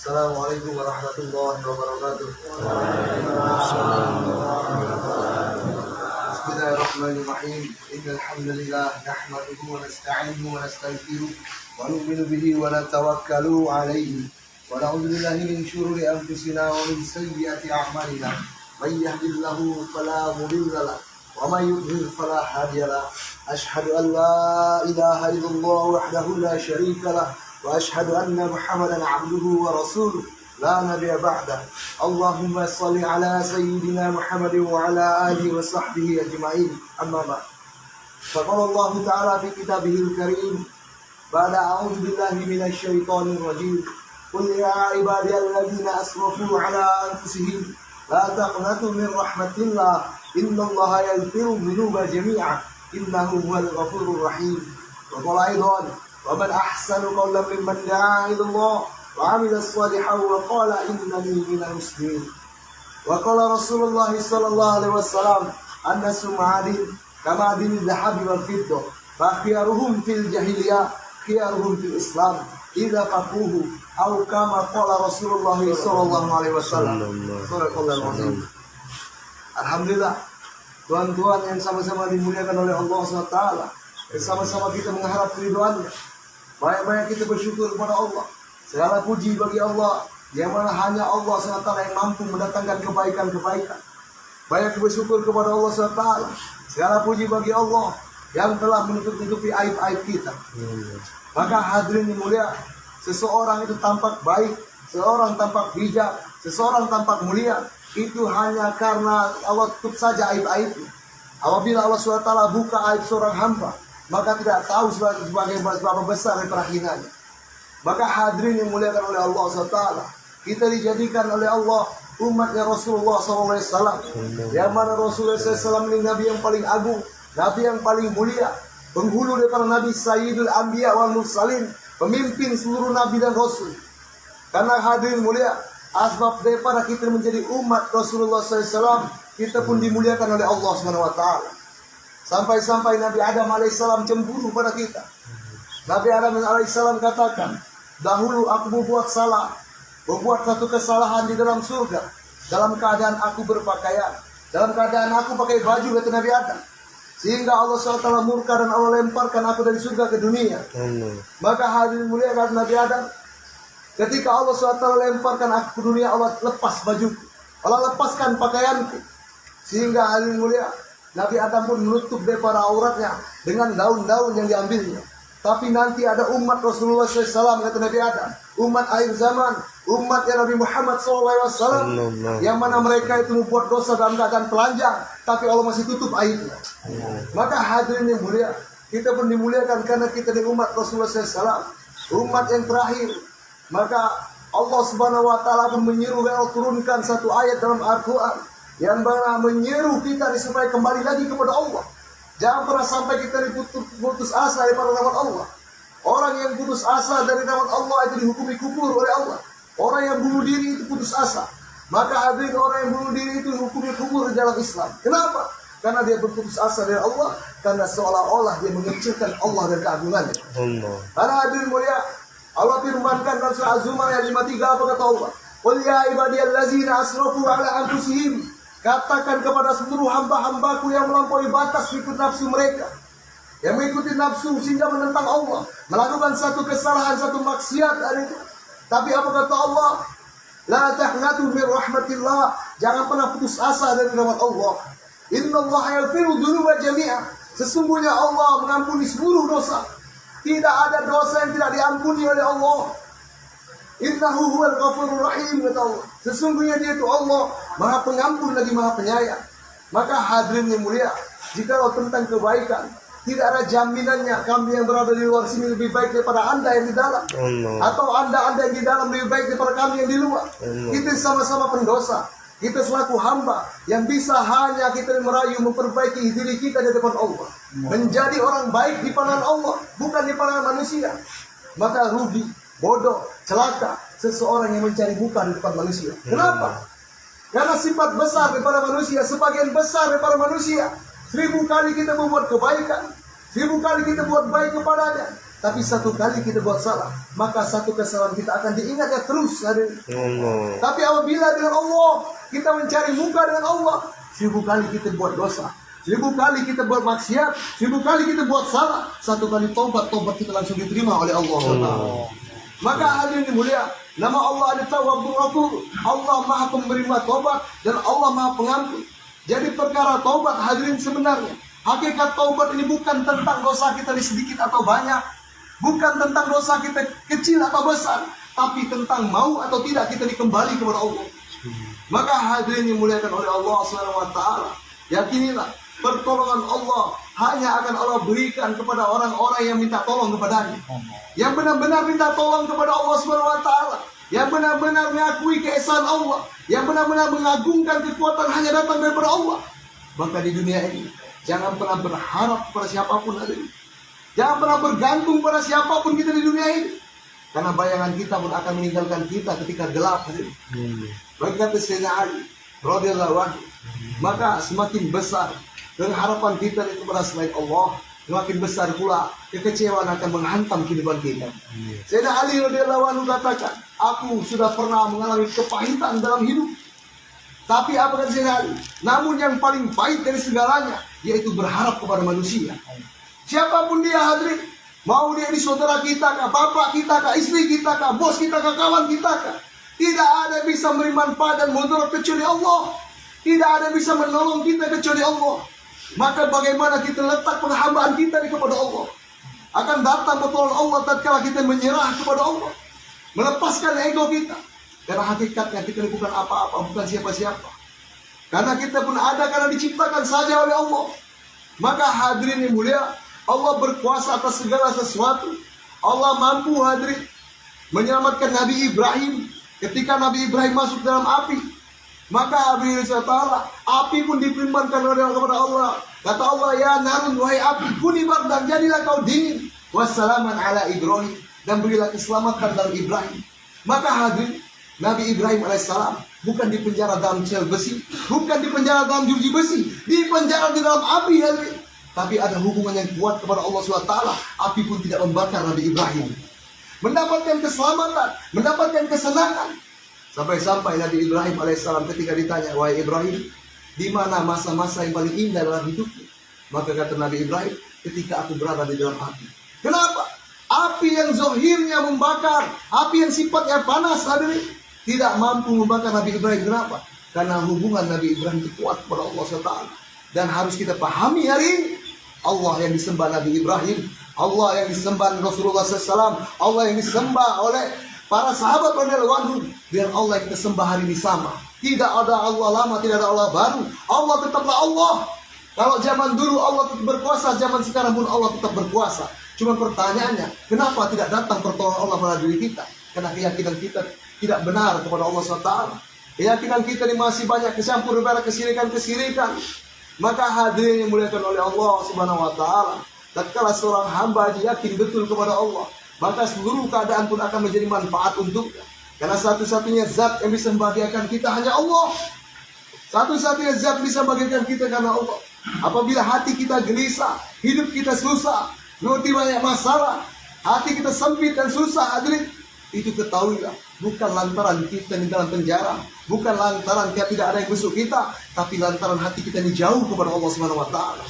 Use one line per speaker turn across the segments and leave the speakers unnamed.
Assalamualaikum warahmatullahi wabarakatuh. Bismillahirrahmanirrahim. Innal hamdalillah nahmaduhu wa nasta'inuhu wa nastaghfiruh wa nu'minu bihi wa natawakkalu 'alaihi wa na'udzu billahi min shururi anfusina wa min sayyiati a'malina. May yahdihillahu fala mudilla lahu wa may yudlil fala hadiya lahu. Asyhadu an la ilaha illallah wahdahu la syarika lahu wa asyhadu anna Muhammadan 'abduhu wa rasuluh la nabiyya ba'dah. Allahumma shalli ala sayyidina Muhammadin wa ala alihi wa sahbihi ajma'in. Amma ba'd. Faqala Allah ta'ala fi kitabihil karim ba'da a'udzu billahi minasy syaithanir rajim. Qul ya ibadiyalladzina asrafu ala anfusihim la taqnatu min rahmatillah innallaha yaghfiru dzunuba jami'a innahu huwal ghafurur rahim. Wa qala aidan wa man ahsanu qawlan mimman da'a ila Allah wa 'amila shalihan wa qala innani minal muslimin. Wa qala Rasulullah sallallahu alaihi wasallam annasu ma'adin kama adinil dhahabi wal fiddah fa khiyaruhum fil jahiliyah khiyaruhum fil islam idza faquhu aw kama qala Rasulullah sallallahu alaihi wasallam. Alhamdulillah, tuan-tuan yang sama-sama dimuliakan oleh Allah SWT, bersama-sama kita mengharap ridhoannya. Banyak-banyak kita bersyukur kepada Allah. Segala puji bagi Allah, yang mana hanya Allah SWT yang mampu mendatangkan kebaikan-kebaikan. Banyak bersyukur kepada Allah SWT. Segala puji bagi Allah yang telah menutup-nutupi aib-aib kita. Maka hadirin yang mulia, seseorang itu tampak baik, seorang tampak bijak, seseorang tampak mulia, itu hanya karena Allah tutup saja aib-aibnya. Apabila Allah SWT buka aib seorang hamba, maka tidak tahu sebagai berapa besar daripada hinanya. Maka hadirin yang muliakan oleh Allah SWT, kita dijadikan oleh Allah umatnya Rasulullah SAW, yang mana Rasulullah SAW ini Nabi yang paling agung, Nabi yang paling mulia, penghulu daripada Nabi, Sayyidul Anbiya wal Mursalin, pemimpin seluruh Nabi dan Rasul. Karena hadirin mulia, asbab daripada kita menjadi umat Rasulullah SAW, kita pun dimuliakan oleh Allah SWT. Sampai-sampai Nabi Adam AS cemburu pada kita. Nabi Adam AS katakan, dahulu aku berbuat salah, berbuat satu kesalahan di dalam surga, dalam keadaan aku berpakaian, dalam keadaan aku pakai baju, kata Nabi Adam. Sehingga Allah SWT murka dan Allah lemparkan aku dari surga ke dunia. Maka hadirin muliakan Nabi Adam, ketika Allah SWT lemparkan aku ke dunia, Allah lepas bajuku, Allah lepaskan pakaianku. Sehingga hadirin mulia, Nabi Adam pun menutup daripada auratnya dengan daun-daun yang diambilnya. Tapi nanti ada umat Rasulullah SAW, kata Nabi Adam, umat akhir zaman, umat yang Nabi Muhammad SAW, yang mana mereka itu membuat dosa dalam keadaan telanjang, tapi Allah masih tutup aibnya. Maka hadirin yang mulia, kita pun dimuliakan karena kita di umat Rasulullah SAW, umat yang terakhir. Maka Allah Subhanahu wa taala pun menyeru dan turunkan satu ayat dalam Al-Qur'an yang mana menyeru kita supaya kembali lagi kepada Allah. Jangan pernah sampai kita putus asa daripada rahmat Allah. Orang yang putus asa dari rahmat Allah itu dihukumi kufur oleh Allah. Orang yang bunuh diri itu putus asa. Maka hadirin, orang yang bunuh diri itu dihukumi kufur di dalam Islam. Kenapa? Karena dia berputus asa dari Allah, karena seolah-olah dia mengecilkan Allah dan keagungannya. Karena hadirin mulia, Allah firmankan dalam surah Az-Zumar ayat 53, apa kata Allah? Qul ya ibadiyallazina asrafu ala anfusihim. Katakan kepada seluruh hamba-hambaku yang melampaui batas ikut nafsu mereka, yang mengikuti nafsu sehingga menentang Allah, melakukan satu kesalahan, satu maksiat dari itu. Tapi apa kata Allah? La taqnatu min rahmatillah. Jangan pernah putus asa dari rahmat Allah. Innallaha yaghfiru dzunuba jami'a. Sesungguhnya Allah mengampuni seluruh dosa. Tidak ada dosa yang tidak diampuni oleh Allah. Innahu huwal ghafurur rahim, kata Allah. Sesungguhnya dia itu Allah, Maha Pengampun lagi Maha Penyayang. Maka hadirin yang mulia, jika tentang kebaikan, tidak ada jaminannya kami yang berada di luar sini lebih baik daripada Anda yang di dalam. Atau Anda yang di dalam lebih baik daripada kami yang di luar. Kita sama-sama pendosa. Kita selaku hamba yang bisa hanya kita merayu memperbaiki diri kita di depan Allah. Menjadi orang baik di pandangan Allah, bukan di pandangan manusia. Maka rugi, bodoh, celaka seseorang yang mencari muka di depan manusia. Kenapa? Karena sifat besar daripada manusia, sebagian besar daripada manusia, 1000 kali kita membuat kebaikan, 1000 kali kita buat baik kepadanya, Tapi satu kali kita buat salah, maka satu kesalahan kita akan diingatnya terus. Tapi apabila dengan Allah kita mencari muka dengan Allah, 1000 kali kita buat dosa, 1000 kali kita buat maksiat, 1000 kali kita buat salah, satu kali tobat kita langsung diterima oleh Allah. Maka hadirin mulia, nama Allah ada Tawwabur Rahim. Allah Maha Penerima Taubat dan Allah Maha Pengampun. Jadi perkara taubat hadirin sebenarnya, hakikat taubat ini bukan tentang dosa kita sedikit atau banyak, bukan tentang dosa kita kecil atau besar, tapi tentang mau atau tidak kita dikembali kepada Allah. Maka hadirin dimuliakan oleh Allah SWT, yakinilah pertolongan Allah hanya akan Allah berikan kepada orang-orang yang minta tolong kepadanya, yang benar-benar minta tolong kepada Allah SWT, yang benar-benar mengakui keesaan Allah, yang benar-benar mengagungkan kekuatan hanya datang daripada Allah. Maka di dunia ini jangan pernah berharap pada siapapun hadirin. Jangan pernah bergantung pada siapapun kita di dunia ini, karena bayangan kita pun akan meninggalkan kita ketika gelap. Bagi kata Sayyidina Ali radhiyallahu anhu, maka semakin besar pengharapan kita kepada selain Allah, semakin besar pula kekecewaan akan menghantam kehidupan kita. Sayyidina Ali radhiyallahu anhu katakan, aku sudah pernah mengalami kepahitan dalam hidup. Tapi apa kata Sayyidina Ali? Namun yang paling pahit dari segalanya yaitu berharap kepada manusia. Siapapun dia hadirin, mau dia di saudara kita kah, bapak kita kah, istri kita kah, bos kita kah, kawan kita kah, tidak ada yang bisa memberi manfaat dan mudarat kecuali Allah. Tidak ada yang bisa menolong kita kecuali Allah. Maka bagaimana kita letak penghambaan kita kepada Allah, akan datang pertolongan Allah tatkala kita menyerah kepada Allah, melepaskan ego kita. Karena hakikatnya kita bukan apa-apa, bukan siapa-siapa. Karena kita pun ada karena diciptakan saja oleh Allah. Maka hadirin yang mulia, Allah berkuasa atas segala sesuatu. Allah mampu hadirin menyelamatkan Nabi Ibrahim ketika Nabi Ibrahim masuk dalam api. Maka api pun difirmankan kepada Allah. Kata Allah, ya narun, wahai api, kuni bardan, jadilah kau dingin. Wassalaman ala Ibrahim, dan berilah keselamatan dalam Ibrahim. Maka hadirin, Nabi Ibrahim alaihissalam bukan dipenjara dalam sel besi, bukan dipenjara dalam jeruji besi, dipenjara di dalam api hadirin. Tapi ada hubungan yang kuat kepada Allah SWT. Api pun tidak membakar Nabi Ibrahim. Mendapatkan keselamatan, mendapatkan kesenangan. Sampai-sampai Nabi Ibrahim alaihissalam ketika ditanya, wahai Ibrahim, di mana masa-masa yang paling indah dalam hidupmu? Maka kata Nabi Ibrahim, ketika aku berada di dalam api. Kenapa? Api yang zohirnya membakar, api yang sifatnya panas hadirin, tidak mampu membakar Nabi Ibrahim. Kenapa? Karena hubungan Nabi Ibrahim itu kuat kepada Allah SWT. Dan harus kita pahami hari ini, Allah yang disembah Nabi Ibrahim, Allah yang disembah Rasulullah SAW, Allah yang disembah oleh para sahabat radhiyallahu anhum, dan Allah yang kita sembah hari ini sama. Tidak ada Allah lama, tidak ada Allah baru. Allah tetaplah Allah. Kalau zaman dulu Allah tetap berkuasa, zaman sekarang pun Allah tetap berkuasa. Cuma pertanyaannya, kenapa tidak datang pertolongan Allah pada diri kita? Karena keyakinan kita tidak benar kepada Allah SWT. Keyakinan kita ini masih banyak kecampur pada kesirikan-kesirikan. Maka hadirin yang dimuliakan oleh Allah Subhanahu wa taala, tatkala seorang hamba yakin betul kepada Allah, maka seluruh keadaan pun akan menjadi manfaat untuknya. Karena satu-satunya zat yang bisa membahagiakan kita hanya Allah. Satu-satunya zat bisa membahagiakan kita karena Allah. Apabila hati kita gelisah, hidup kita susah, mengerti banyak masalah, hati kita sempit dan susah hadirin, itu ketahuilah, bukan lantaran kita di dalam penjara, bukan lantaran kita tidak ada yang busuk kita, tapi lantaran hati kita ini jauh kepada Allah Subhanahu wa taala.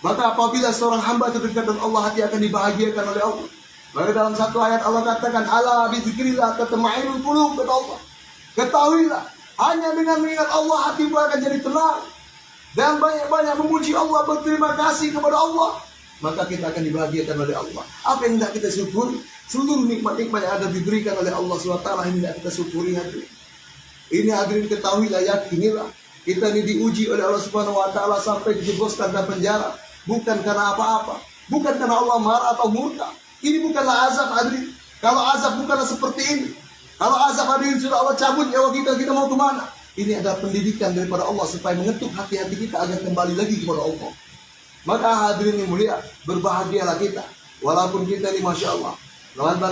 Maka apabila seorang hamba terdekat dengan Allah, hati akan dibahagiakan oleh Allah. Maka dalam satu ayat Allah katakan, ala bizikrillah tatma'innul qulub, kata Allah. Ketahuilah, hanya dengan mengingat Allah hatimu akan jadi tenang, dan banyak-banyak memuji Allah, berterima kasih kepada Allah, maka kita akan dibahagiakan oleh Allah. Apa yang tidak kita syukuri? Seluruh nikmat-nikmat yang ada diberikan oleh Allah SWT ini tidak kita syukuri hadirin. Ini hadirin ketahuilah, yakinilah, kita ini diuji oleh Allah Subhanahu wa taala sampai dijebloskan dalam penjara, bukan karena apa-apa, bukan karena Allah marah atau murka. Ini bukanlah azab hadirin. Kalau azab bukanlah seperti ini. Kalau azab hadirin sudah Allah cabut nyawa kita mau kemana? Ini adalah pendidikan daripada Allah supaya mengetuk hati-hati kita agar kembali lagi kepada Allah. Maka hadirin yang mulia, berbahagialah kita. Walaupun kita ini Masya Allah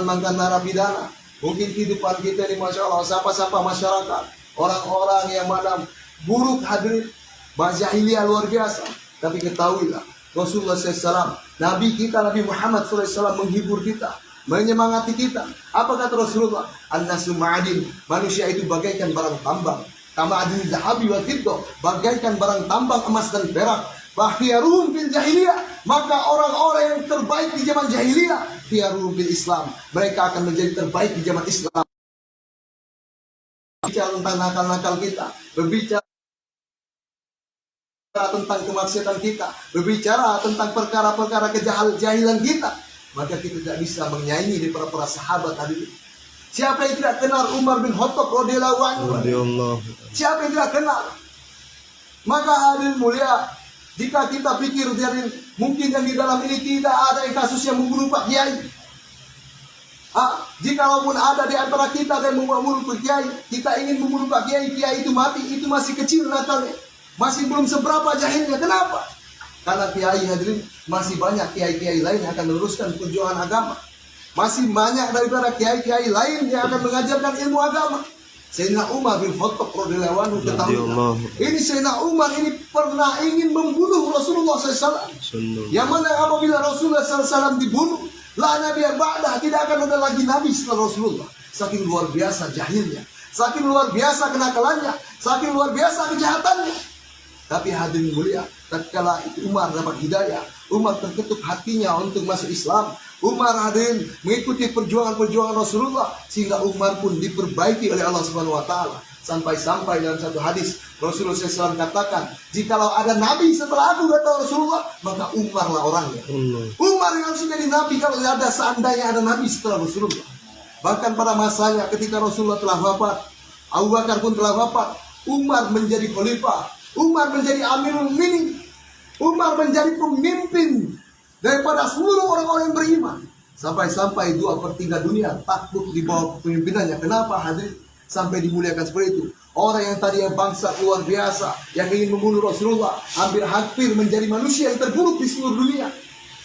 mantan narapidana, mungkin kehidupan kita ini Masya Allah sapa-sapa masyarakat, orang-orang yang mana buruk hadirin, jahiliyah luar biasa. Tapi ketahuilah, Rasulullah SAW, Nabi kita, Nabi Muhammad SAW menghibur kita, menyemangati kita. Apa kata Rasulullah? An-nasu ma'adin, manusia itu bagaikan barang tambang. Kama'adin zahabi wa fiddah, bagaikan barang tambang emas dan perak. Bahkiyaruhum fil jahiliyah, maka orang-orang yang terbaik di zaman jahiliyah, khiyaruhum fil Islam, mereka akan menjadi terbaik di zaman Islam. Berbicara tentang nakal-nakal kita, berbicara tentang kemaksiatan kita, berbicara tentang perkara-perkara kejahilan kita, maka kita tidak bisa menyaingi di para sahabat tadi. Siapa yang tidak kenal Umar bin Khattab radhiyallahu anhu? Siapa yang tidak kenal? Maka hadirin mulia, jika kita pikir mungkin yang di dalam ini tidak ada kasus yang membunuh Pak Kiai. Jikalaupun ada di antara kita yang membunuh Pak Kiai, kita ingin membunuh Pak Kiai, Kiai itu mati, itu masih kecil nakalnya, masih belum seberapa jahilnya. Kenapa? Karena Kiai hadirin, masih banyak Kiai-Kiai lain yang akan meneruskan perjuangan agama. Masih banyak daripada Kiai-Kiai lain yang akan mengajarkan ilmu agama. Sayyidina Umar bin Khattab radhiyallahu anhu, ketahui ini Sayyidina Umar ini pernah ingin membunuh Rasulullah SAW. Yang mana apabila Rasulullah SAW dibunuh, la nabiya ba'dah, tidak akan ada lagi nabi setelah Rasulullah. Saking luar biasa jahilnya, saking luar biasa kenakalannya, saking luar biasa kejahatannya. Tapi hadirin mulia, tatkala Umar dapat hidayah, Umar terketuk hatinya untuk masuk Islam. Umar hadirin mengikuti perjuangan-perjuangan Rasulullah, sehingga Umar pun diperbaiki oleh Allah Subhanahu wa taala. Sampai-sampai dalam satu hadis Rasulullah SAW katakan, jikalau ada nabi setelah aku, kata Rasulullah, maka Umarlah orangnya. Umar yang harus menjadi nabi kalau ada, seandainya ada nabi setelah Rasulullah. Bahkan pada masanya ketika Rasulullah telah wafat, Abu Bakar pun telah wafat, Umar menjadi khalifah, Umar menjadi Amirul Mukminin, Umar menjadi pemimpin daripada seluruh orang-orang yang beriman. Sampai-sampai 2/3 dunia takut di bawah pemimpinannya. Kenapa hadirin? Sampai dimuliakan seperti itu. Orang yang tadinya bangsa luar biasa, yang ingin membunuh Rasulullah, hampir menjadi manusia yang terburuk di seluruh dunia.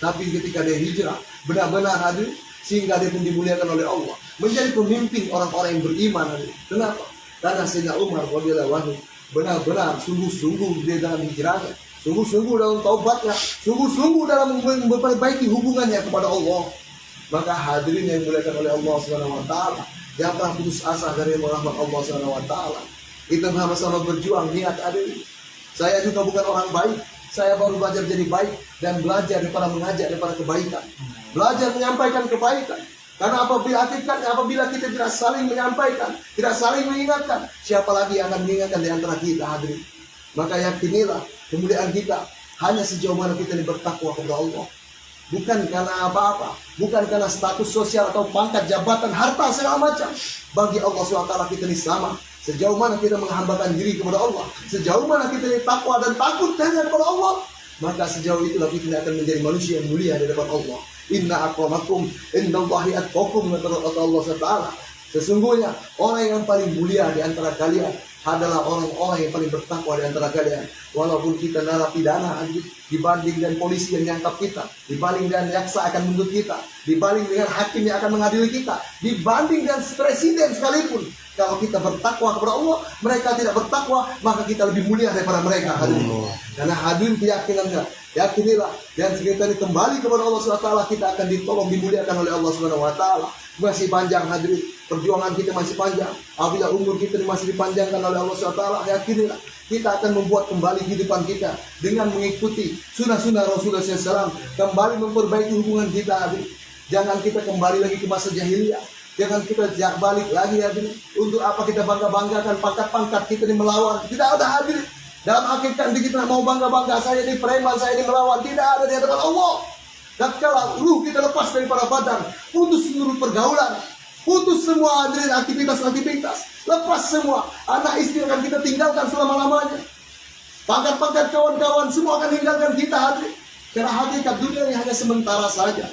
Tapi ketika dia hijrah, benar-benar hadirin, sehingga dia pun dimuliakan oleh Allah, menjadi pemimpin orang-orang yang beriman hadirin. Kenapa? Karena Sayyidina Umar radhiyallahu anhu benar-benar sungguh-sungguh di dalam hijrahnya, sungguh-sungguh dalam taubatnya, sungguh-sungguh dalam memperbaiki hubungannya kepada Allah. Maka hadirin yang dimuliakan oleh Allah Subhanahu wa taala, jangan pernah putus asa dari rahmat Allah Subhanahu wa taala. Kita sama-sama berjuang, niat hadirin. Saya juga bukan orang baik, saya baru belajar jadi baik dan belajar daripada mengajak daripada kebaikan. Belajar menyampaikan kebaikan. Karena apabila kita tidak saling menyampaikan, tidak saling mengingatkan, siapa lagi yang akan mengingatkan di antara kita hadirin? Maka yakinilah kemuliaan kita hanya sejauh mana kita ini bertakwa kepada Allah. Bukan karena apa-apa, bukan karena status sosial atau pangkat, jabatan, harta, segala macam. Bagi Allah SWT kita ini sama. Sejauh mana kita menghambakan diri kepada Allah, sejauh mana kita ini takwa dan takut hanya kepada Allah, maka sejauh itulah kita akan menjadi manusia yang mulia di depan Allah. Inna akramakum indallahi atqakum, kata Allah SWT. Sesungguhnya orang yang paling mulia di antara kalian adalah orang-orang yang paling bertakwa di antara kalian. Walaupun kita narapidana dibanding dengan polisi yang nyangkap kita, dibanding dengan jaksa akan menuntut kita, dibanding dengan hakim yang akan mengadili kita, dibanding dengan presiden sekalipun, kalau kita bertakwa kepada Allah, mereka tidak bertakwa, maka kita lebih mulia daripada mereka hadirin. Karena hadirin keyakinannya, yakinilah, dan kita ini kembali kepada Allah SWT, kita akan ditolong, dimuliakan oleh Allah SWT. Masih panjang hadirin, perjuangan kita masih panjang. Apabila umur kita masih dipanjangkan oleh Allah SWT, yakinilah kita akan membuat kembali kehidupan kita dengan mengikuti sunnah-sunnah Rasulullah SAW, kembali memperbaiki hubungan kita hadirin. Jangan kita kembali lagi ke masa jahiliyah. Jangan kita balik lagi hadirin. Untuk apa kita bangga-banggakan pangkat-pangkat kita ini melawan? Tidak ada hadirin. Dalam hakikat kita mau bangga-bangga, saya ini preman, saya ini melawan. Tidak ada di hadapan Allah. Dan kalau ruh kita lepas daripada badan, putus seluruh pergaulan, putus semua hadirin aktivitas-aktivitas, lepas semua. Anak istri akan kita tinggalkan selama-lamanya. Pangkat-pangkat kawan-kawan semua akan tinggalkan kita hadirin. Karena hakikat dunia ini hanya sementara saja.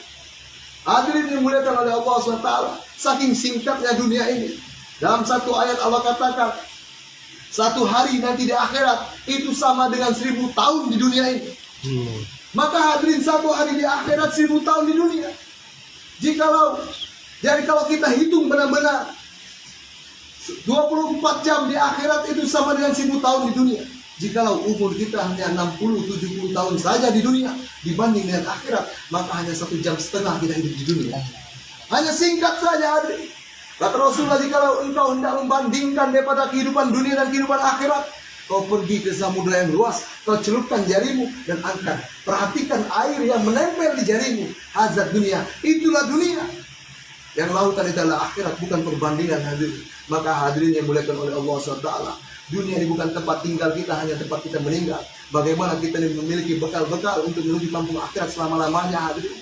Hadirin dimuliakan oleh Allah SWT. Saking singkatnya dunia ini. Dalam satu ayat Allah katakan, satu hari nanti di akhirat itu sama dengan 1000 tahun di dunia ini. Maka hadirin, satu hari di akhirat 1000 tahun di dunia. Jadi kalau kita hitung benar-benar 24 jam di akhirat itu sama dengan 1000 tahun di dunia. Jikalau umur kita hanya 60-70 tahun saja di dunia dibanding dengan akhirat, maka hanya 1,5 jam kita hidup di dunia. Hanya singkat saja, adik. Kata Rasulullah, jikalau engkau hendak membandingkan daripada kehidupan dunia dan kehidupan akhirat, kau pergi ke samudera yang luas, kau celupkan jarimu dan angkat. Perhatikan air yang menempel di jarimu. Hazat dunia, itulah dunia. Yang lautan itu adalah akhirat, bukan perbandingan, hadirin. Maka hadirin yang dimuliakan oleh Allah SWT, dunia ini bukan tempat tinggal kita, hanya tempat kita meninggal. Bagaimana kita ini memiliki bekal-bekal untuk menuju kampung akhirat selama-lamanya, hadirin.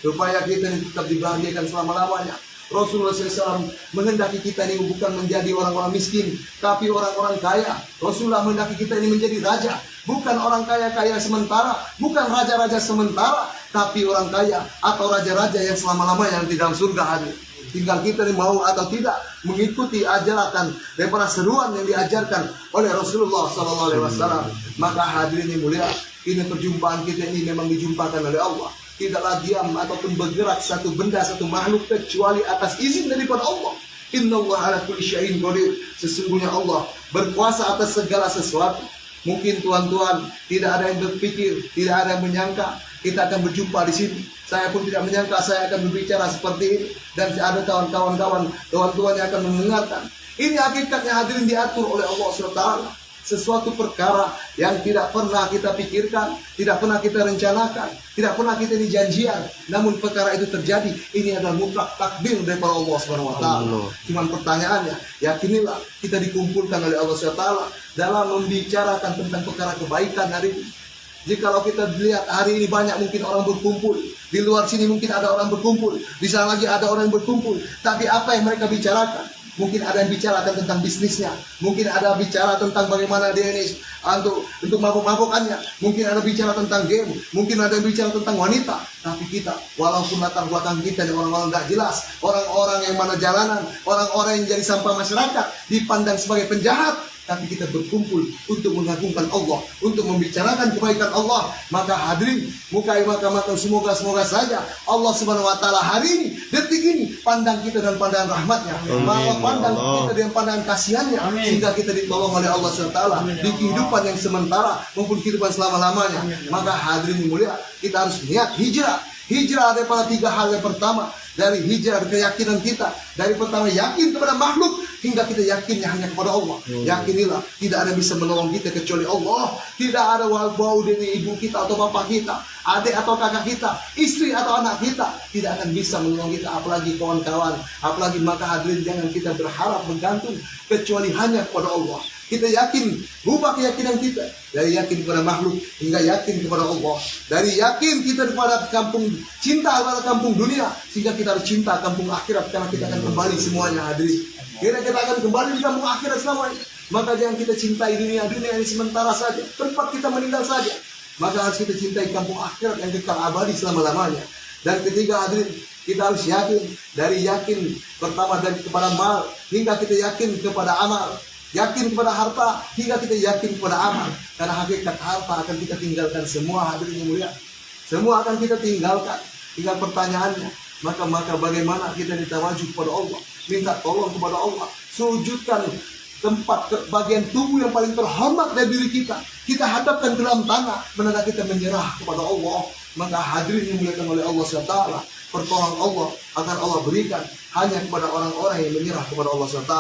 Supaya kita ini tetap dibahagiakan selama-lamanya. Rasulullah SAW menghendaki kita ini bukan menjadi orang-orang miskin, tapi orang-orang kaya. Rasulullah menghendaki kita ini menjadi raja, bukan orang kaya-kaya sementara, bukan raja-raja sementara, tapi orang kaya atau raja-raja yang selama-lamanya nanti dalam surga hadir. Tinggal kita ini mau atau tidak mengikuti ajaran daripada seruan yang diajarkan oleh Rasulullah SAW. Maka hadirin yang mulia, ini perjumpaan kita ini memang dijumpakan oleh Allah. Tidaklah diam ataupun bergerak satu benda, satu makhluk kecuali atas izin daripada Allah. Innallaha ala kulli syai'in qadir. Sesungguhnya Allah berkuasa atas segala sesuatu. Mungkin tuan-tuan tidak ada yang berpikir, tidak ada yang menyangka kita akan berjumpa di sini. Saya pun tidak menyangka saya akan berbicara seperti ini, dan ada kawan-kawan tuan-tuan yang akan mendengarkan. Ini hakikatnya hadirin diatur oleh Allah SWT. Sesuatu perkara yang tidak pernah kita pikirkan, tidak pernah kita rencanakan, tidak pernah kita dijanjian, namun perkara itu terjadi. Ini adalah mutlak takdir daripada Allah SWT. Cuman pertanyaannya, yakinilah kita dikumpulkan oleh Allah SWT dalam membicarakan tentang perkara kebaikan hari ini. Jikalau kita lihat hari ini banyak mungkin orang berkumpul, di luar sini mungkin ada orang berkumpul, di sana lagi ada orang yang berkumpul, tapi apa yang mereka bicarakan? Mungkin ada yang bicara tentang bisnisnya, mungkin ada bicara tentang bagaimana dia ini untuk mabuk-mabukannya, mungkin ada bicara tentang game, mungkin ada yang bicara tentang wanita. Tapi kita, walaupun latar belakang kita dan orang-orang tidak jelas, orang-orang yang mana jalanan, orang-orang yang jadi sampah masyarakat, dipandang sebagai penjahat, tapi kita berkumpul untuk mengagungkan Allah, untuk membicarakan kebaikan Allah. Maka hadirin, maka semoga saja Allah Subhanahu wa taala hari ini, detik ini, pandang kita dan pandangan rahmatnya, malah pandang kita dengan pandangan kasihannya, sehingga kita ditolong oleh Allah Subhanahu wa taala di kehidupan yang sementara maupun kehidupan selama-lamanya. Maka hadirin mulia, kita harus niat hijrah. Hijrah daripada 3 hal. Yang pertama, dari hijrah keyakinan kita, dari pertama yakin kepada makhluk hingga kita yakinnya hanya kepada Allah. Yakinilah tidak ada yang bisa menolong kita kecuali Allah. Tidak ada bau dari ibu kita atau bapak kita, adik atau kakak kita, istri atau anak kita, tidak akan bisa menolong kita, apalagi kawan-kawan, apalagi. Maka hadirin, jangan kita berharap bergantung kecuali hanya kepada Allah. Kita yakin, rubah keyakinan kita dari yakin kepada makhluk hingga yakin kepada Allah. Dari yakin kita kepada kampung, cinta kepada kampung dunia, sehingga kita harus cinta kampung akhirat, karena kita akan kembali semuanya, hadirin. Kita akan kembali di kampung akhirat selamanya. Maka jangan kita cintai dunia ini sementara saja, tempat kita meninggal saja. Maka harus kita cintai kampung akhirat yang kekal abadi selama-lamanya. Dan ketiga, hadirin, kita harus yakin, dari yakin pertama dari kepada mal hingga kita yakin kepada amal. Yakin kepada harta hingga kita yakin kepada amal. Karena hakikat harta akan kita tinggalkan semua, hadirin yang mulia. Semua akan kita tinggalkan. Tinggal pertanyaannya, maka bagaimana kita ditawaju kepada Allah, minta tolong kepada Allah, sujudkan tempat bagian tubuh yang paling terhormat dari diri kita, kita hadapkan ke dalam tanah, menanda kita menyerah kepada Allah. Maka hadirin yang dimuliakan oleh Allah SWT, pertolongan Allah akan Allah berikan hanya kepada orang-orang yang menyerah kepada Allah SWT.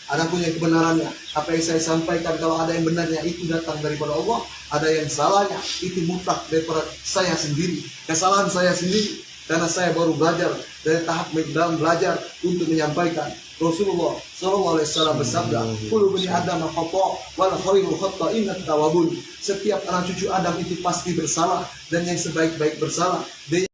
Adapun yang kebenarannya, apa yang saya sampaikan, kalau ada yang benarnya itu datang daripada Allah, ada yang salahnya itu mutlak daripada saya sendiri, kesalahan saya sendiri, karena saya baru belajar dari tahap dalam belajar untuk menyampaikan. Rasulullah SAW bersabda, "Kullu bani Adam khata' wal khairul khata'in at-tawwabun." Setiap anak cucu Adam itu pasti bersalah, dan yang sebaik-baik bersalah